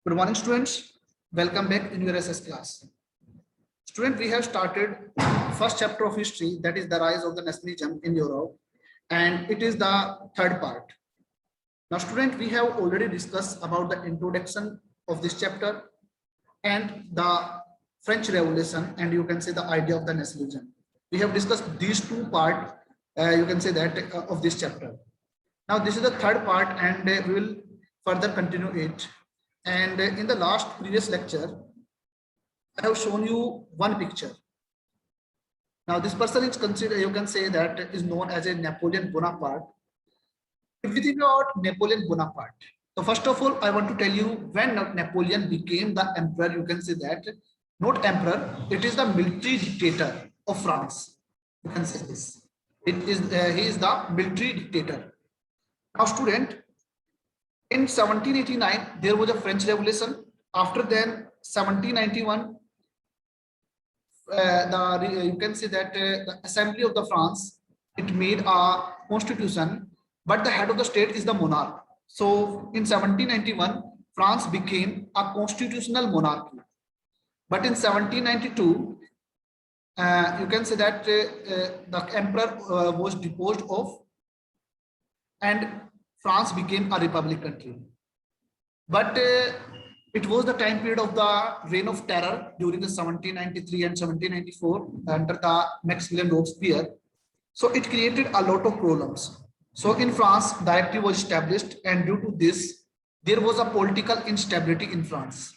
Good morning, students. Welcome back in your SS class. Student, we have started first chapter of history, that is the rise of the nationalism in Europe, and it is the third part. Now, student, we have already discussed about the introduction of this chapter and the French Revolution, and you can say the idea of the nationalism. We have discussed these two parts, you can say that of this chapter. Now, this is the third part, and we will further continue it. And in the last previous lecture, I have shown you one picture. Now, this person is considered, you can say that is known as a Napoleon Bonaparte. If you think about Napoleon Bonaparte, so first of all, I want to tell you when Napoleon became the emperor, you can say that, not emperor, it is the military dictator of France. You can say this. It is he is the military dictator. Now, student, in 1789, there was a French Revolution. After then, 1791, you can say that the Assembly of the France, it made a constitution, but the head of the state is the monarch. So in 1791, France became a constitutional monarchy. But in 1792, you can say that the emperor was deposed of, and France became a republic country. But it was the time period of the reign of terror during the 1793 and 1794 under the Maximilian Robespierre. So it created a lot of problems. So in France, directive was established, and due to this, there was a political instability in France.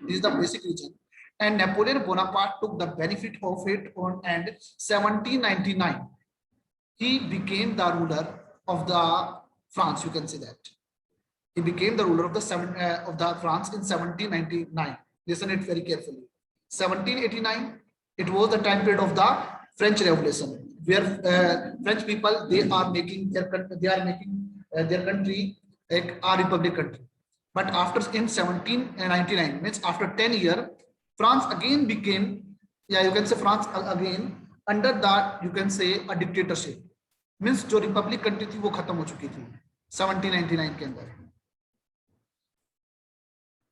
This is the basic reason. And Napoleon Bonaparte took the benefit of it on, and 1799, he became the ruler of the France, you can say that. He became the ruler of the France in 1799. Listen it very carefully. 1789, it was the time period of the French Revolution, where French people they are making their country like a republic country. But after in 1799, means after 10 years, France again became, you can say France again under that, you can say a dictatorship. Means जो Republic country थी वो खत्म हो चुकी थी 1799 के अंदर.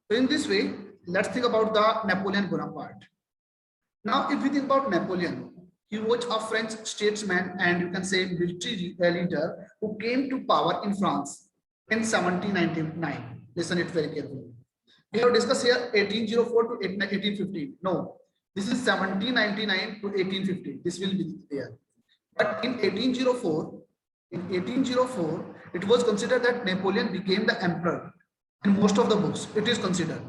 So in this way, let's think about the Napoleon Bonaparte. Now, if we think about Napoleon, he was a French statesman and you can say military leader who came to power in France in 1799. Listen it very carefully. We have discussed here 1804 to 1815. No, this is 1799 to 1815. This will be there. But in 1804, it was considered that Napoleon became the emperor. In most of the books, it is considered.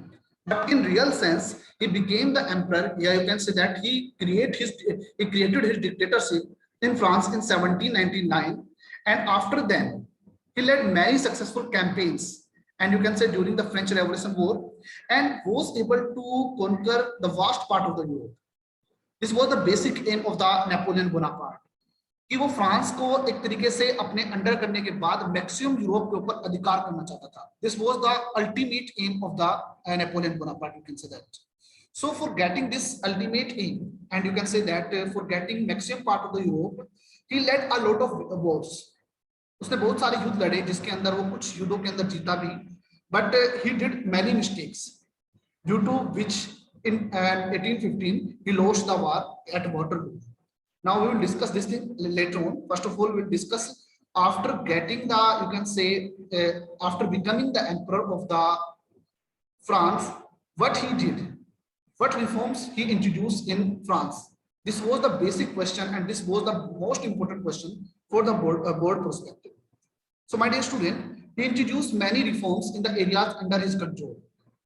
But in real sense, he became the emperor. Yeah, you can say that he created his dictatorship in France in 1799, and after then, he led many successful campaigns. And you can say during the French Revolution War, and was able to conquer the vast part of the Europe. This was the basic aim of the Napoleon Bonaparte. कि वो France को एक तरीके से अपने under करने के बाद मैक्सिमम यूरोप के ऊपर अधिकार करना चाहता था. This was the ultimate aim of the Napoleon Bonaparte, you can say that. So for getting this ultimate aim, and you can say that for getting maximum part of the Europe, he led a lot of wars. उसने बहुत सारे युद्ध लड़े, जिसके अंदर वो कुछ युद्धों के अंदर जीता भी, but he did many mistakes, due to which in 1815 he lost the war at Waterloo. Now we will discuss this thing later on. First of all, we will discuss after getting the, you can say, after becoming the emperor of the France, what he did, what reforms he introduced in France. This was the basic question, and this was the most important question for the board perspective. So my dear student, he introduced many reforms in the areas under his control.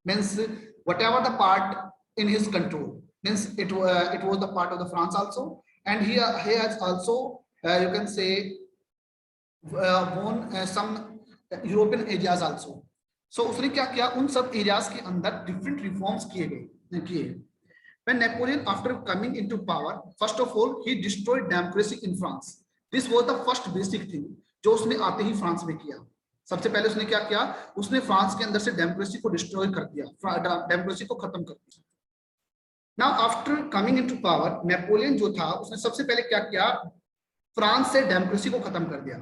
Means whatever the part in his control, means it was the part of the France also. And he has also, you can say, won some European areas also. So उसने क्या किया, उन सब areas के अंदर different reforms किए. When Napoleon, after coming into power, first of all, he destroyed democracy in France. This was the first basic thing जो उसने आते ही फ्रांस में किया. सबसे पहले उसने क्या किया, उसने फ्रांस के अंदर से डेमोक्रेसी को डिस्ट्रॉय कर दिया, डेमोक्रेसी को खत्म कर दिया. Now after coming into power, Napoleon जो था उसने सबसे पहले क्या किया, फ्रांस से डेमोक्रेसी को खत्म कर दिया.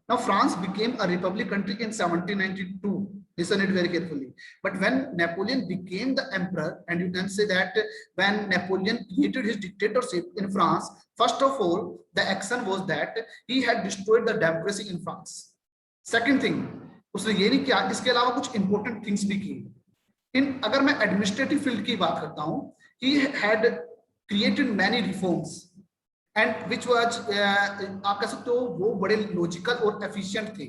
Now France became a republic country in 1792. Listen it very carefully. But when Napoleon became the emperor, and you can say that when Napoleon created his dictatorship in France, first of all, the action was that he had destroyed the democracy in France. Second thing, उसने ये नहीं किया, इसके अलावा कुछ important things भी की. अगर मैं एडमिनिस्ट्रेटिव फील्ड की बात करता हूं, he had created many reforms and which was आप कह सकते हो वो बड़े लॉजिकल और एफिशिएंट थे,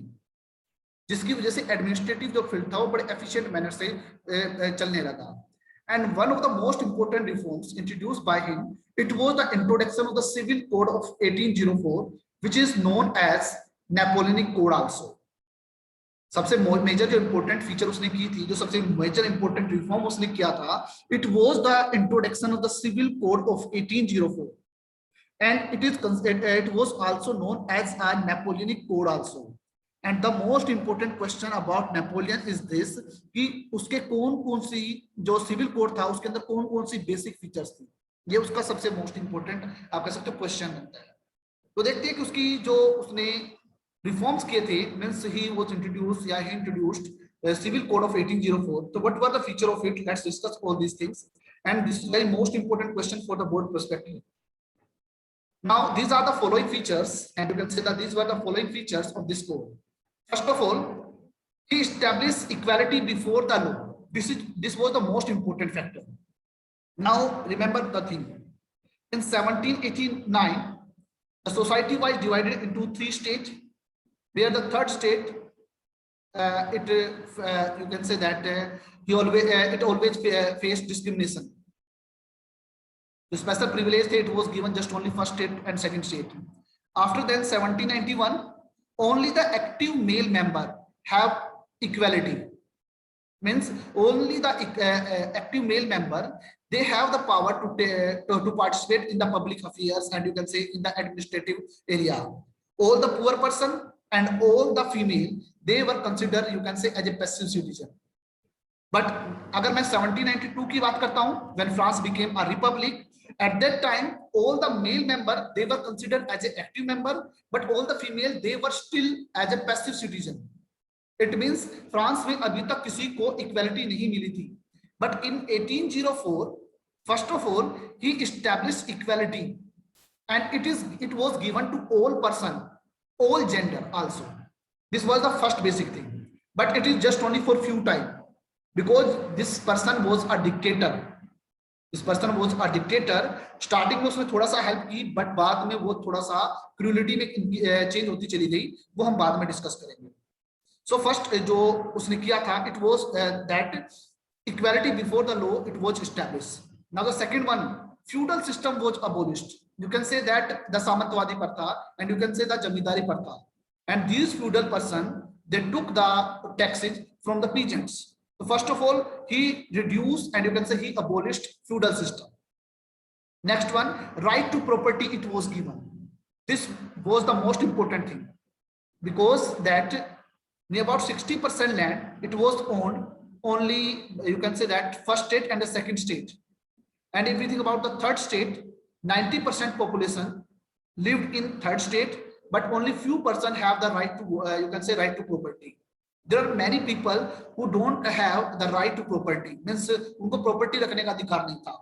जिसकी वजह से एडमिनिस्ट्रेटिव जो फील्ड था वो बड़े एफिशिएंट मैनर से चलने लगा. And one of the most important reforms introduced by him, it was the introduction of the Civil Code of 1804, which is known as Napoleonic Code also. सबसे मेजर जो important feature उसने की थी, जो सबसे मेजर इंपॉर्टेंट रिफॉर्म उसने किया था, it was the introduction of the civil code of 1804, and it was also known as a Napoleonic Code also. And the most important question about Napoleon is this, कि उसके कौन-कौन सी जो civil code था उसके अंदर कौन-कौन सी बेसिक फीचर्स थी, ये उसका सबसे मोस्ट इंपॉर्टेंट आप कह सकते हो क्वेश्चन बनता है. तो देखते हैं कि उसकी जो उसने रिफॉर्म्स किए थे, मींस ही वाज इंट्रोड्यूस्ड या he introduced civil code of 1804. तो what were the feature of it? Let's discuss all these things, and this is very most important question for the board perspective. Now these are the following features, and you can say that these were the following features of this code. First of all, he established equality before the law. This was the most important factor. Now remember the thing, in 1789 the society was divided into 3 states, where the third state you can say that it always faced discrimination. The special privilege state was given just only first state and second state. After then 1791, only the active male member have equality. Means only the active male member, they have the power to participate in the public affairs, and you can say in the administrative area. All the poor person and all the female, they were considered, you can say, as a passive citizen. But अगर मैं 1792 की बात करता हूं, when France became a republic, at that time all the male member, they were considered as an active member, but all the female, they were still as a passive citizen. It means France में अभी तक किसी को equality नहीं मिली थी. But in 1804, first of all, he established equality, and it was given to all person, all gender also. This was the first basic thing, but it is just only for few time, because this person was a dictator. This person was a dictator. Starting में उसने थोड़ा सा help की, but बाद में वो थोड़ा सा क्रूलिटी में चेंज होती चली गई, वो हम बाद में डिस्कस करेंगे. सो फर्स्ट जो उसने किया था, it was that equality before the law it was established. Now the second one, feudal system was abolished. You can say that the सामंतवादी प्रथा, and you can say the जमींदारी प्रथा, and these feudal person, they took the taxes from the peasants. So first of all, he reduced, and you can say he abolished feudal system. Next one, right to property, it was given. This was the most important thing, because that about 60% land, it was owned only, you can say that, first state and the second state. And if we think about the third state, 90% population lived in third state, but only few person have the right to you can say right to property. There are many people who don't have the right to property, means unko property rakhne ka adhikar nahi tha.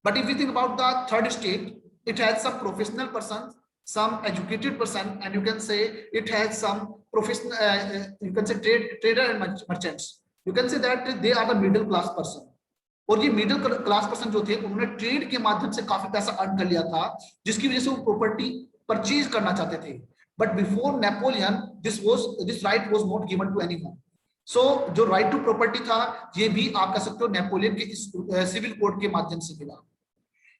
But if we think about the third state, it has some professional persons, some educated person, and you can say it has some professional you can say trader and merchants. You can say that they are the middle class person. और ये middle class person जो थे, उन्होंने trade के माध्यम से काफी पैसा अर्न कर लिया था, जिसकी वजह से वो प्रॉपर्टी परचेज करना चाहते थे. But before Napoleon this right was not given to anyone. So जो राइट टू प्रॉपर्टी था, ये भी आप कह सकते हो नेपोलियन के इस सिविल कोड के माध्यम से मिला.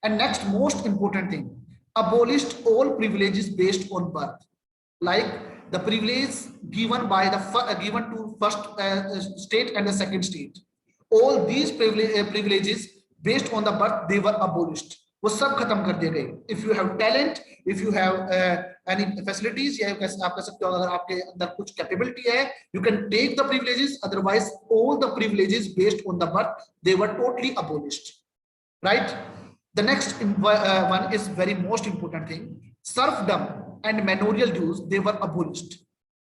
And next most important thing, abolished all privileges based on birth, like the privilege given to first state and the second state. All these privileges based on the birth, they were abolished. वो सब खत्म कर दिए गए. If you have talent, if you have any facilities, या आप कह सकते हो अगर आपके अंदर कुछ capability है, you can take the privileges. Otherwise, all the privileges based on the birth, they were totally abolished. Right? The next one is very most important thing. Serfdom and manorial dues, they were abolished.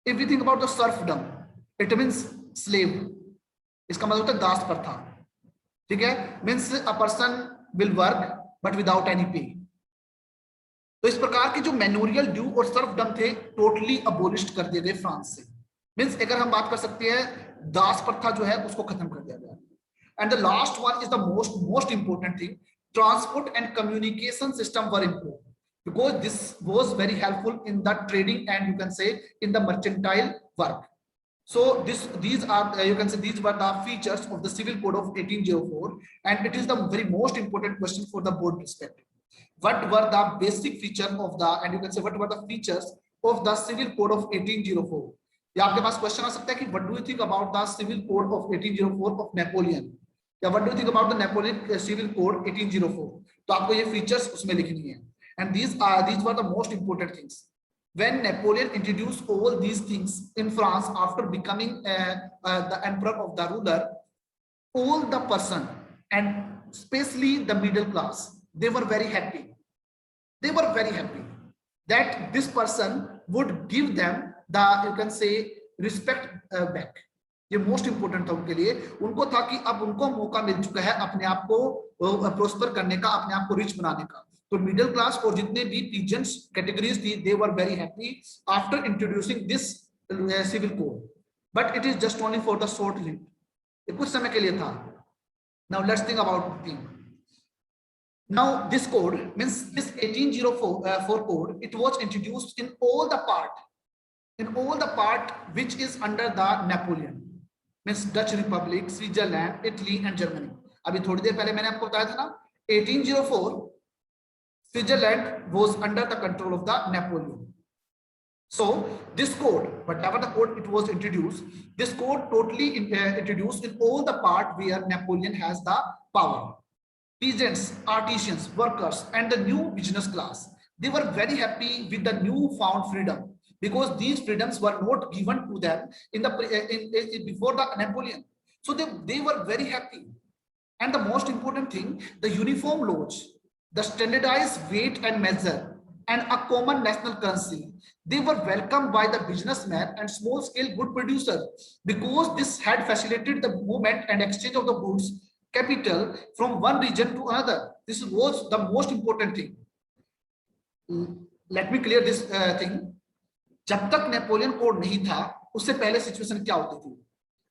If we think about the serfdom, it means slave. इसका मतलब होता है दास प्रथा, ठीक है, means a person will work but without any पे। तो इस प्रकार के जो मैनोरियल ड्यू और सर्वडम थे टोटली अबोलिश कर दिए गए फ्रांस से। मीन्स अगर हम बात कर सकते हैं दास प्रथा जो है उसको खत्म कर दिया गया। And the last one is the most important thing, transport and communication system were improved because this was very helpful in the trading and you can say in the mercantile work. So these are you can say these were the features of the civil code of 1804, and it is the very most important question for the board perspective. What were the basic feature of the and you can say what were the features of the civil code of 1804? या आपके पास question आ सकता है कि what do you think about the civil code of 1804 of Napoleon? या what do you think about the Napoleon civil code 1804? तो आपको ये features उसमें लिखनी है। And these were the most important things. When Napoleon introduced all these things in France after becoming the emperor of the ruler, all the person and especially the middle class, they were very happy. They were very happy that this person would give them the you can say respect back. ये most important था उनके लिए, उनको था कि अब उनको मौका मिल चुका है अपने आप को प्रोस्पर करने का, अपने आप को रिच बनाने का। तो मिडिल क्लास और जितने भी पीजेंट्स कैटेगरीज थी they were very happy after introducing this civil code, but it is just only for the short live, ये कुछ समय के लिए था। Now let's think about thing. Now this code means this 1804 code, it was introduced in all the part which is under the Napoleon, means Dutch Republic, Switzerland, Italy and Germany. अभी थोड़ी देर पहले मैंने आपको बताया था ना 1804 Switzerland was under the control of the Napoleon. So this code, whatever the code it was introduced, this code totally introduced in all the part where Napoleon has the power. Peasants, artisans, workers, and the new business class, they were very happy with the newfound freedom because these freedoms were not given to them in the before the Napoleon. So they were very happy. And the most important thing, the uniform laws, the standardized weight and measure, and a common national currency, they were welcomed by the businessmen and small-scale good producers because this had facilitated the movement and exchange of the goods capital from one region to another. This was the most important thing. Let me clear this thing. जब तक Napoleon code नहीं था उससे पहले situation क्या होती थी,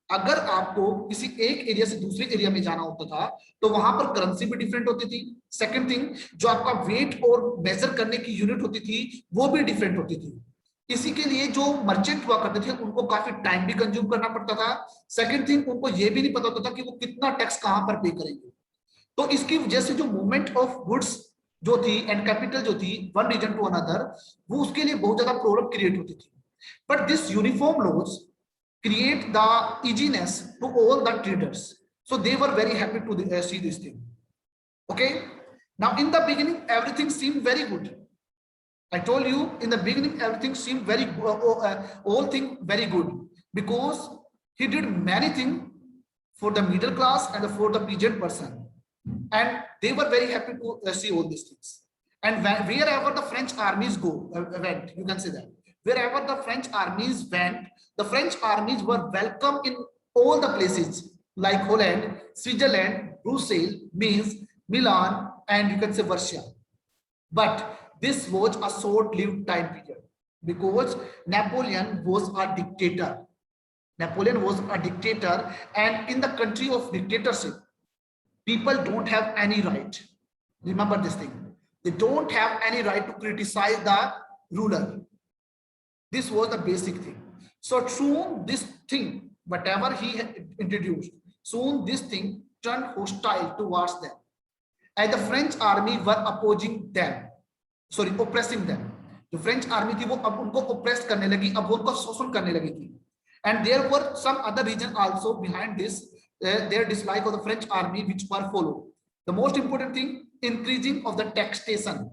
अगर आपको किसी एक एरिया से दूसरे एरिया में जाना होता था तो वहां पर करेंसी भी डिफरेंट होती थी। सेकंड थिंग, जो आपका वेट और मेजर करने की यूनिट होती थी वो भी डिफरेंट होती थी। इसी के लिए जो मर्चेंट हुआ करते थे उनको काफी टाइम भी कंज्यूम करना पड़ता था। सेकंड थिंग, उनको ये भी नहीं पता होता था कि वो कितना टैक्स कहां पर पे करेंगे। तो इसकी वजह से जो मूवमेंट ऑफ गुड्स जो थी एंड कैपिटल जो थी वन रीजन टू अनदर, वो उसके लिए बहुत ज्यादा प्रॉब्लम क्रिएट होती थी। But this uniform laws create the easiness to all the traders, so they were very happy to see this thing. Okay, now in the beginning everything seemed very good. I told you in the beginning everything seemed very all thing very good because he did many things for the middle class and for the peasant person, and they were very happy to see all these things. And wherever the French armies went, you can say that wherever the French armies went, the French armies were welcome in all the places like Holland, Switzerland, Brussels, Mainz, Milan, and you can say Warsaw. But this was a short-lived time period because Napoleon was a dictator. Napoleon was a dictator, and in the country of dictatorship, people don't have any right. Remember this thing. They don't have any right to criticize the ruler. This was the basic thing. So soon this thing, whatever he introduced, soon this thing turned hostile towards them. And the French army were opposing them, sorry, oppressing them. जो French army थी वो अब उनको oppress करने लगी, अब उनको शोषण करने लगी थी. And there were some other reason also behind this, their dislike of the French army which were followed. The most important thing, increasing of the taxation.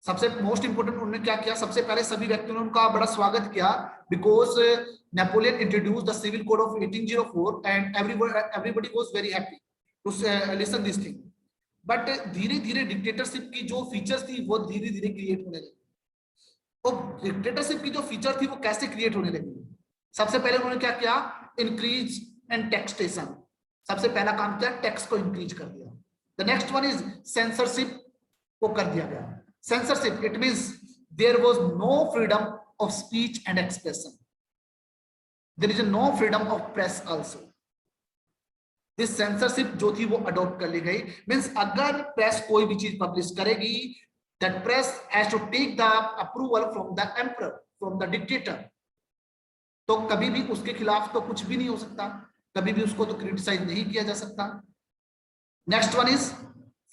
सबसे मोस्ट इंपोर्टेंट उन्होंने क्या किया, सबसे पहले सभी व्यक्तियों ने उनका बड़ा स्वागत किया because Napoleon introduced the civil code of 1804 and everybody was very happy to listen this thing. But धीरे धीरे डिक्टेटरशिप की जो फीचर्स थी वो धीरे धीरे क्रिएट होने लगी। तो डिक्टेटरशिप की जो फीचर थी वो कैसे क्रिएट होने लगी, सबसे पहले उन्होंने क्या किया, इंक्रीज एंड टैक्सेशन। सबसे पहला काम किया, टैक्स को इंक्रीज कर दिया। The next one is censorship को कर दिया गया। Censorship it means there was no freedom of speech and expression, there is no freedom of press also. This censorship जो थी वो अडॉप्ट कर ली गई। मींस अगर प्रेस कोई भी चीज पब्लिश करेगी, that press has to take the approval from the emperor, from the dictator. तो कभी भी उसके खिलाफ तो कुछ भी नहीं हो सकता, कभी भी उसको तो क्रिटिसाइज नहीं किया जा सकता। Next one is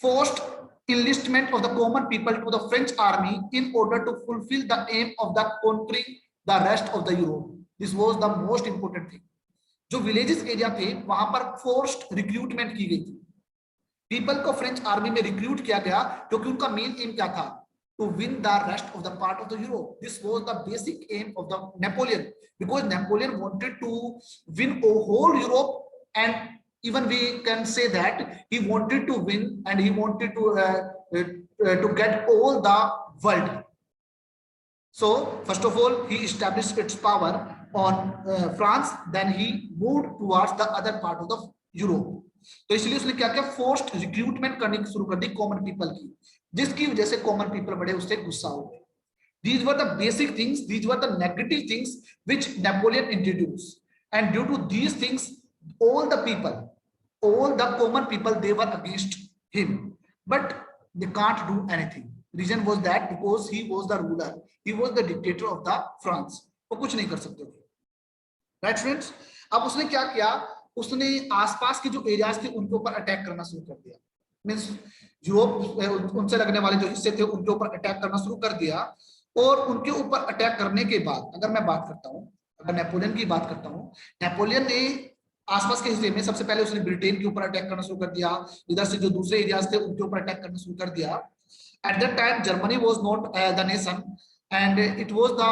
forced enlistment of the common people to the French army in order to fulfill the aim of the conquering the rest of the Europe. This was the most important thing. जो villages area थे वहां पर forced recruitment की गई थी, people को French army में recruit किया गया क्योंकि उनका मेन एम क्या था, to win the rest of the part of the Europe. This was the basic aim of the Napoleon, because Napoleon wanted to win a whole Europe, and even we can say that he wanted to win and he wanted to get all the world. So first of all he established its power on France, then he moved towards the other part of the Europe. तो इसलिए उसने क्या किया, forced recruitment करनी शुरू कर the common people की, जिसकी वजह से कॉमन पीपल बड़े उससे गुस्सा हो गए। These were the basic things, these were the negative things which Napoleon introduced, and due to these things all the people, all the common people, they were against him, but they can't do anything. Reason was that because he was the ruler, he was the dictator of the France, वो कुछ नहीं कर सकते थे। Right friends, अब उसने क्या किया, उसने आसपास के जो एरियाज थे उनके ऊपर अटैक करना शुरू कर दिया। मींस यूरोप उनसे लगने वाले जो हिस्से थे उनके ऊपर अटैक करना शुरू कर दिया। और उनके ऊपर अटैक करने के बाद अगर मैं बात करता हूँ, अगर नेपोलियन की बात करता हूँ, नेपोलियन ने आसपास के हिस्से में सबसे पहले उसने ब्रिटेन के ऊपर अटैक करना शुरू कर दिया, इधर से जो दूसरे एरियाज थे उनके ऊपर अटैक करना शुरू कर दिया। At that time Germany was not the nation, and it was the,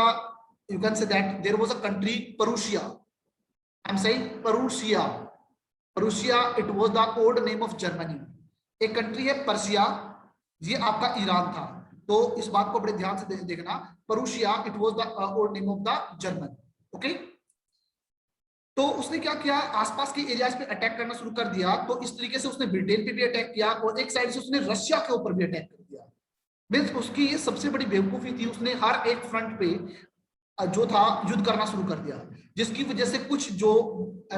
you can say that there was a country Prussia. I am saying Prussia. Prussia, it was the old name of Germany. एक country है Persia, ये आपका Iran था। तो इस बात को बड़े ध्यान से देखना, Prussia, it was the old name of the German. Okay, तो उसने क्या किया, आसपास के एरियाज पे अटैक करना शुरू कर दिया। तो इस तरीके से उसने ब्रिटेन पे भी अटैक किया और एक साइड से उसने रशिया के ऊपर भी अटैक कर दिया। मींस उसकी ये सबसे बड़ी बेवकूफी थी, उसने हर एक फ्रंट पे जो था युद्ध करना शुरू कर दिया, जिसकी वजह से कुछ जो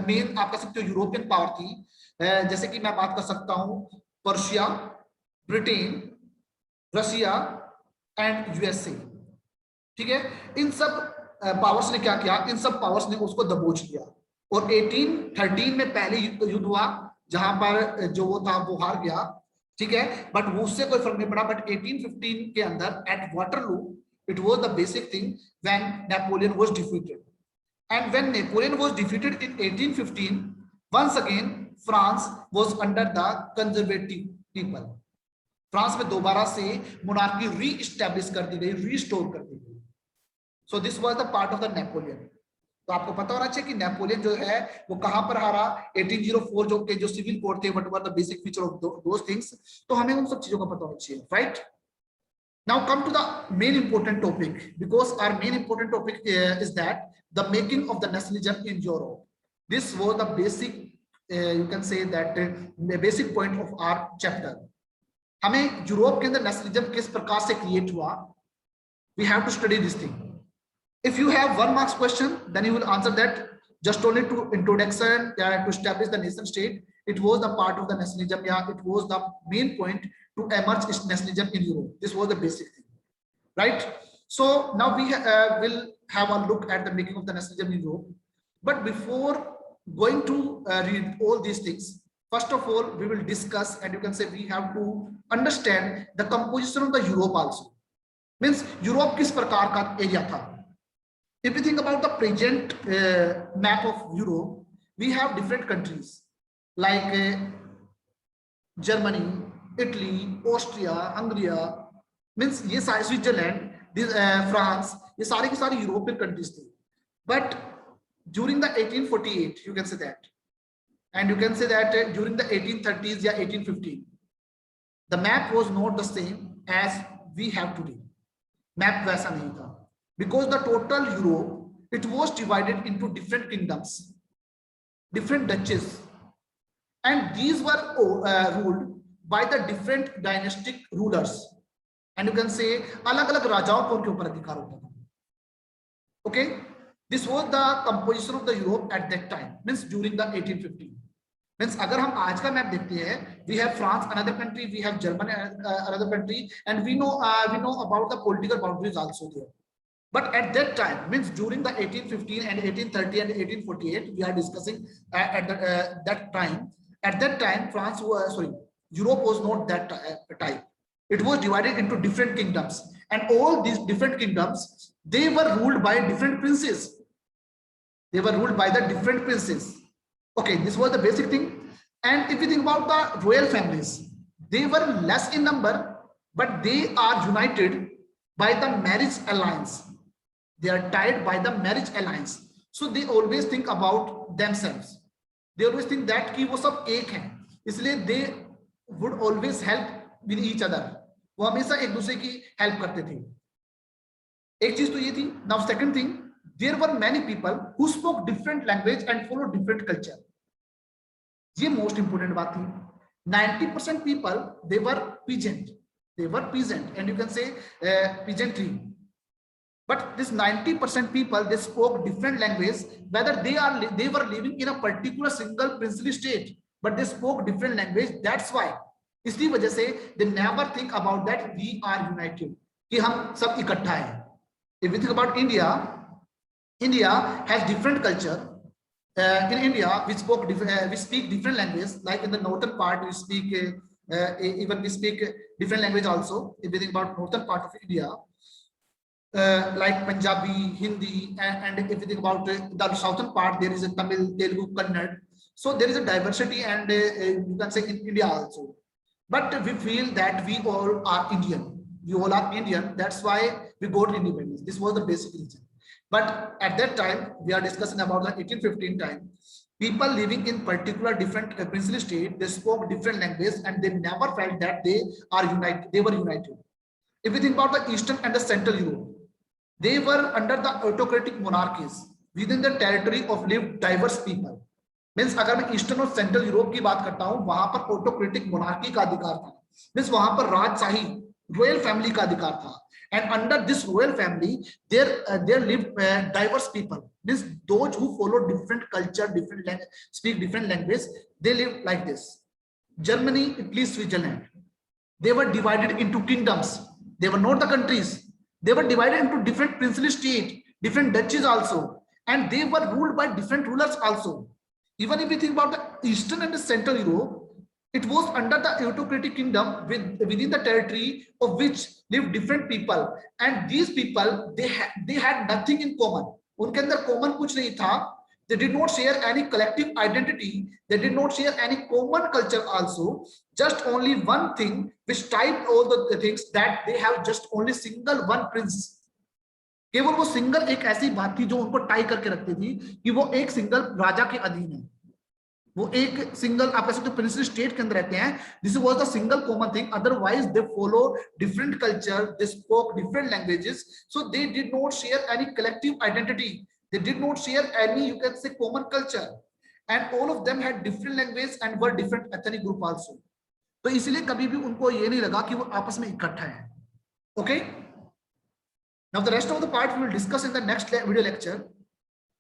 मेन आप कह सकते हो यूरोपियन पावर थी, जैसे कि मैं बात कर सकता हूं Persia, Britain, Russia and USA, ठीक है, इन सब पावर्स ने क्या किया, इन सब पावर्स ने उसको दबोच लिया। और 1813 में पहले युद्ध हुआ जहां पर जो वो था वो हार गया, ठीक है, बट वो उससे कोई फर्क नहीं पड़ा। बट 1815 के अंदर at Waterloo it was the basic thing when Napoleon was defeated, and when Napoleon was defeated in 1815, once again France was under the conservative people. France में दोबारा से मोनार्की री एस्टैब्लिश कर दी गई, रीस्टोर कर दी गई। So this was the part of the Napoleon. तो आपको पता होना चाहिए कि नेपोलियन जो है वो कहां पर हारा, 1804 जो के जो सिविल कोड थे, what were the basic feature of those things. तो हमें उन सब चीजों का पता होना चाहिए, right. Now come to the main important topic, because our main important topic is that the making of the nationalism in Europe. This was the basic, you can say that the basic point of our chapter. हमें Europe के अंदर nationalism किस प्रकार से create हुआ, we have to study this thing. If you have 1 marks question, then you will answer that just only to introduction, to establish the nation state. It was the part of the nationalism, yeah, it was the main point to emerge nationalism in Europe. This was the basic thing, right? So now we will have a look at the making of the nationalism in Europe. But before going to read all these things, first of all we will discuss, and you can say we have to understand the composition of the Europe also. Means Europe किस प्रकार का area था। If you think about the present map of Europe, we have different countries like Germany, Italy, Austria, Hungary, means ये सारे Switzerland, France, ये सारे की सारी यूरोपियन कंट्रीज थी। But during the 1848 you can say that, and you can say that during the 1830s या 1815 the map was not the same as we have today. Map वैसा नहीं था, because the total Europe it was divided into different kingdoms. different duchies, and these were ruled by the different dynastic rulers, and you can say अलग अलग राजाओं को उनके ऊपर अधिकार होता था. Okay, this was the composition of the Europe at that time, means during the 1815. Means अगर हम आज का मैप देखते हैं, we have France another country, we have Germany another country, and we know about the political boundaries also there. But at that time, means during the 1815 and 1830 and 1848, we are discussing at that time. At that time, Europe was not that type. It was divided into different kingdoms, and all these different kingdoms, they were ruled by different princes. They were ruled by the different princes. Okay, this was the basic thing. And if you think about the royal families, they were less in number, but they are united by the marriage alliance. They are tied by the marriage alliance. So they always think about themselves. They always think that कि वो सब एक हैं, इसलिए they would always help with each other. वो हमेशा एक दूसरे की help करते थे. एक चीज तो ये थी. Now second thing, there were many people who spoke different language and followed different culture. ये most important बात थी. 90% people, they were peasant. They were peasant, and you can say peasantry. But this 90% people, they spoke different language, whether they were living in a particular single princely state, but they spoke different language. That's why, इसलिए वजह से they never think about that we are united, कि हम सब इकट्ठा हैं. If we think about India, India has different culture. In India, we speak different language. Like in the northern part, we speak even we speak different language also. If we think about northern part of India, like Punjabi, Hindi, and if you think about the southern part, there is a Tamil, Telugu, Kannada. So there is a diversity, and you can say in India also. But we feel that we all are Indian. We all are Indian. That's why we got independence. This was the basic reason. But at that time, we are discussing about the 1815 time. People living in particular different princely state, they spoke different language, and they never felt that they are united. They were united. If we think about the Eastern and the Central Europe, they were under the autocratic monarchies. Within the territory of lived diverse people. Means अगर मैं eastern और central Europe की बात करता हूं, वहां पर autocratic monarchy का अधिकार था. मीन्स वहां पर राजशाही रॉयल फैमिली का अधिकार था. And under this royal family, there lived diverse people. Means those who follow different culture, different language, speak different language, they live like this. Germany, Italy, Switzerland, they were divided into kingdoms. They were not the countries. They were divided into different princely states, different duchies also, and they were ruled by different rulers also. Even if we think about the Eastern and the Central Europe, it was under the autocratic kingdom within the territory of which lived different people, and these people they had nothing in common. उनके अंदर common कुछ नहीं था. They did not share any collective identity. They did not share any common culture also. Just only one thing which tied all the things, that they have just only single one prince. केवल वो single एक ऐसी बात थी जो उनको tie करके रखती थी कि वो एक सिंगल राजा के अधीन है. वो एक सिंगल आप कह सकते हो प्रिंसली स्टेट के अंदर रहते हैं. This was the single common thing. Otherwise they follow different culture, they spoke different languages, so they did not share any collective identity. They did not share any, you can say, common culture, and all of them had different language and were different ethnic group also. तो इसलिए कभी भी उनको ये नहीं लगा कि वो आपस में इकट्ठा है. Okay. Now the rest of the part we will discuss in the next video lecture.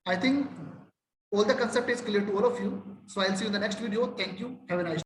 I think all the concept is clear to all of you. So I'll see you in the next video. Thank you. Have a nice day.